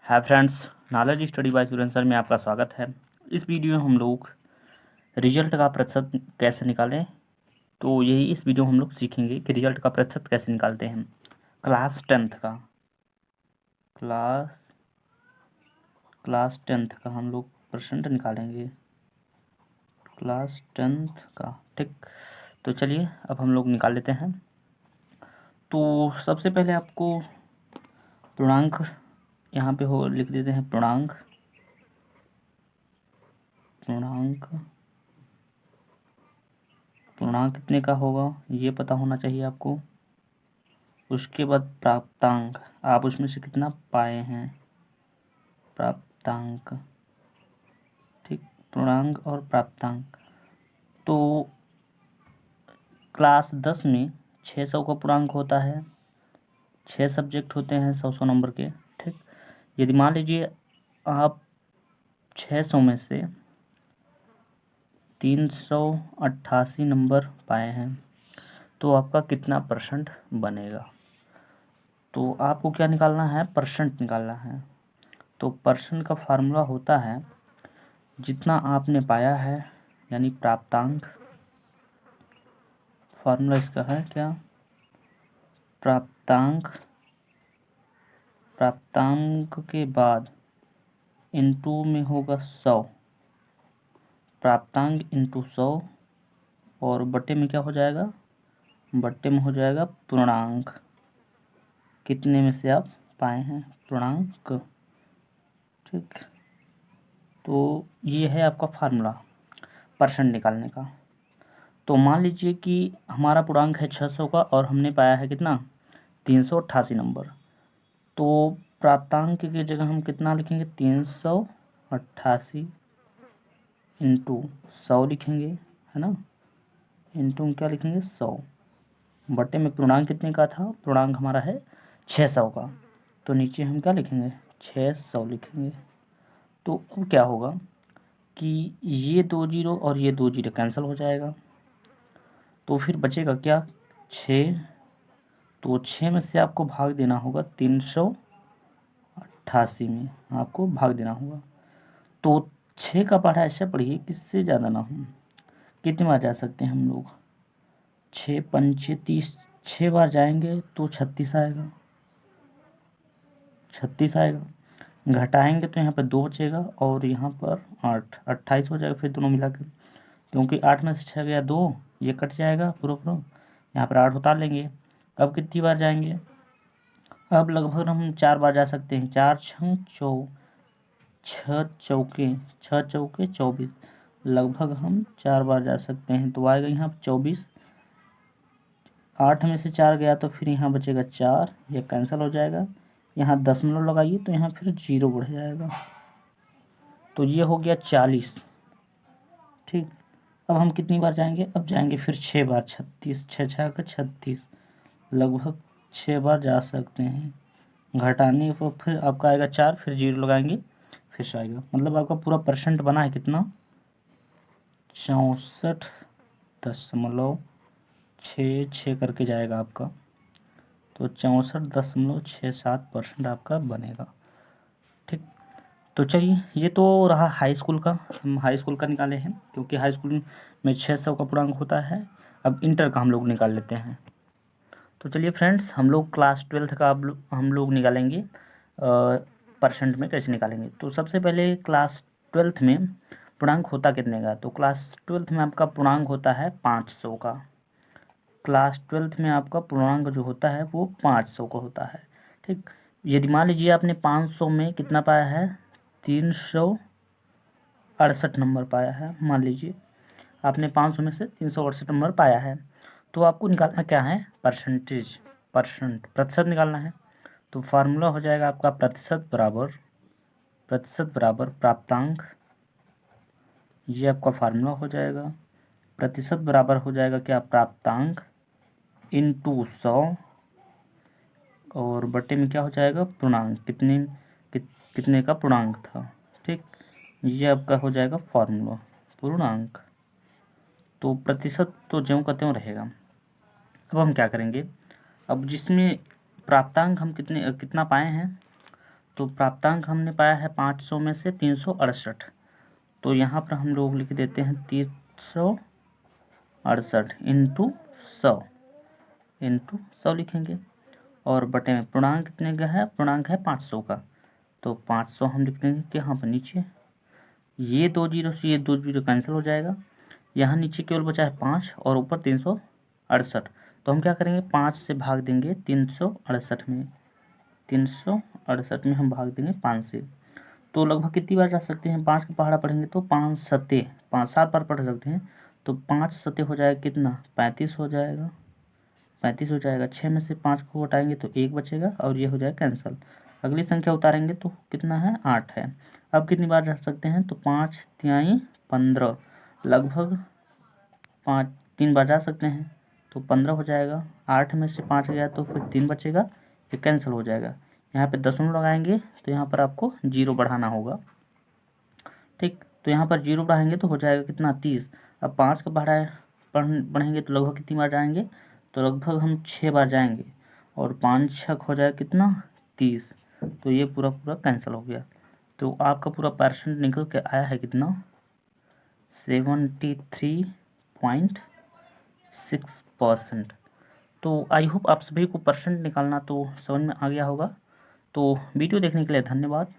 Hi friends, knowledge study bye student sir में आपका स्वागत है। इस वीडियो में हम लोग रिजल्ट का प्रतिशत कैसे निकालें, तो यही इस वीडियो में हम लोग सीखेंगे कि रिजल्ट का प्रतिशत कैसे निकालते हैं। क्लास टेंथ का क्लास टेंथ का हम लोग परसेंट निकालेंगे, क्लास टेंथ का। ठीक, तो चलिए अब हम लोग निकाल लेते हैं। तो सबसे पहले आपको पूर्णांक यहाँ पे हो लिख देते हैं। पूर्णांक कितने का होगा ये पता होना चाहिए आपको। उसके बाद प्राप्तांक, आप उसमें से कितना पाए हैं, प्राप्तांक। ठीक, पूर्णांक और प्राप्तांक। तो क्लास 10 में 600 का पूर्णांक होता है, 6 सब्जेक्ट होते हैं 100 नंबर के। ठीक, यदि मान लीजिए आप 600 में से 388 नंबर पाए हैं, तो आपका कितना परसेंट बनेगा। तो आपको क्या निकालना है, परसेंट निकालना है। तो परसेंट का फार्मूला होता है जितना आपने पाया है, यानी प्राप्तांक। फार्मूला इसका है क्या, प्राप्तांक के बाद इनटू में होगा 100, प्राप्तांक इंटू 100, और बट्टे में क्या हो जाएगा, बट्टे में हो जाएगा पूर्णांक। कितने में से आप पाए हैं, पूर्णांक। ठीक, तो ये है आपका फार्मूला परसेंट निकालने का। तो मान लीजिए कि हमारा पूर्णांक है 600 का और हमने पाया है कितना, 388 नंबर। तो प्राप्तांक की जगह हम कितना लिखेंगे, 388 इंटू 100 लिखेंगे, है ना। इंटू में क्या लिखेंगे, 100, बटे में पूर्णांक कितने का था, पूर्णांक हमारा है 600 का। तो नीचे हम क्या लिखेंगे, 600 लिखेंगे। तो अब क्या होगा कि ये 2 जीरो और ये 2 जीरो कैंसिल हो जाएगा, तो फिर बचेगा क्या, 6। तो 6 में से आपको भाग देना होगा 388 में, आपको भाग देना होगा। तो 6 का पढ़ा ऐसा पढ़िए किससे ज़्यादा ना हो। कितनी बार जा सकते हैं हम लोग, 6 पंचे 30, 6 बार जाएंगे तो 36 आएगा, 36 आएगा। घटाएंगे तो यहाँ पर 2 बचेगा और यहाँ पर 8, 28 हो जाएगा फिर दोनों मिला के। क्योंकि 8 में से 6 गया 2, ये कट जाएगा पूरा पूरा, यहाँ पर 8 उतार लेंगे। अब कितनी बार जाएंगे, अब लगभग हम 4 बार जा सकते हैं। 4 छः 6 चौके 24, लगभग हम 4 बार जा सकते हैं। तो आएगा यहाँ 24, 8 में से 4 गया तो फिर यहाँ बचेगा 4, ये कैंसिल हो जाएगा। यहाँ दशमलव लगाइए तो यहाँ फिर 0 बढ़ जाएगा, तो ये हो गया 40। ठीक, अब हम कितनी बार जाएंगे, अब जाएंगे फिर 6 बार, 36, 6 6 का 36, लगभग 6 बार जा सकते हैं। घटाने को फिर आपका आएगा 4, फिर 0 लगाएंगे फिर से आएगा। मतलब आपका पूरा परसेंट बना है कितना, 64.66 करके जाएगा आपका। तो 64.67% आपका बनेगा। ठीक, तो चलिए ये तो रहा हाई स्कूल का, हम हाई स्कूल का निकाले हैं क्योंकि हाई स्कूल में 600 का पूर्णांक होता है। अब इंटर का हम लोग निकाल लेते हैं। तो चलिए फ्रेंड्स, हम लोग क्लास 12 का हम लोग निकालेंगे, परसेंट में कैसे निकालेंगे। तो सबसे पहले क्लास 12 में पूर्णांक होता कितने का, तो क्लास 12 में आपका पूर्णांक होता है 500 का। क्लास 12 में आपका पूर्णांक जो होता है वो 500 का होता है। ठीक, यदि मान लीजिए आपने 500 में कितना पाया है, 368 नंबर पाया है। मान लीजिए आपने 500 में से 368 नंबर पाया है, तो आपको निकालना क्या है, प्रतिशत निकालना है। तो फार्मूला हो जाएगा आपका प्रतिशत बराबर प्राप्तांक। ये आपका फार्मूला हो जाएगा, प्रतिशत बराबर हो जाएगा क्या, प्राप्तांक इंटू 100, और बटे में क्या हो जाएगा, पूर्णांक। कितने का पूर्णांक था। ठीक, ये आपका हो जाएगा फार्मूला, पूर्णांक। तो प्रतिशत तो ज्यों का त्यों रहेगा। अब हम क्या करेंगे, अब जिसमें प्राप्तांक हम कितना पाए हैं, तो प्राप्तांक हमने पाया है 500 में से 368। तो यहाँ पर हम लोग लिख देते हैं 368 इंटू 100 लिखेंगे। और बटे में पूर्णांक कितने का है, पूर्णांक है 500 का। तो 500 हम लिख देंगे कि यहाँ पर नीचे, ये 2 जीरो से ये 2 जीरो कैंसिल हो जाएगा। यहाँ नीचे केवल बचा है 5 और ऊपर 368। तो हम क्या करेंगे, 5 से भाग देंगे 368 में, 368 में हम भाग देंगे 5 से। तो लगभग कितनी बार जा सकते हैं, 5 का पहाड़ा पढ़ेंगे तो 5 सते 5-7 बार पढ़ सकते हैं। तो 5 सते हो जाएगा कितना, 35 हो जाएगा, 35 हो जाएगा। 6 में से 5 को हटाएंगे तो 1 बचेगा और ये हो जाएगा कैंसिल। अगली संख्या उतारेंगे तो कितना है, 8 है। अब कितनी बार जा सकते हैं, तो 5 तिहाई 15, लगभग 3 बार जा सकते हैं। तो 15 हो जाएगा। 8 में से 5 गया तो फिर 3 बचेगा, ये कैंसिल हो जाएगा। यहाँ पे दशमलव लगाएंगे तो यहाँ पर आपको 0 बढ़ाना होगा। ठीक, तो यहाँ पर 0 बढ़ाएंगे तो हो जाएगा कितना, 30। अब 5 का बढ़ेंगे तो लगभग कितनी बार जाएंगे, तो लगभग हम 6 बार जाएंगे और 5 छक हो जाएगा कितना, 30। तो ये पूरा पूरा कैंसिल हो गया। तो आपका पूरा परसेंट निकल के आया है कितना, 73.6%। तो आई होप आप सभी को परसेंट निकालना तो समझ में आ गया होगा। तो वीडियो देखने के लिए धन्यवाद।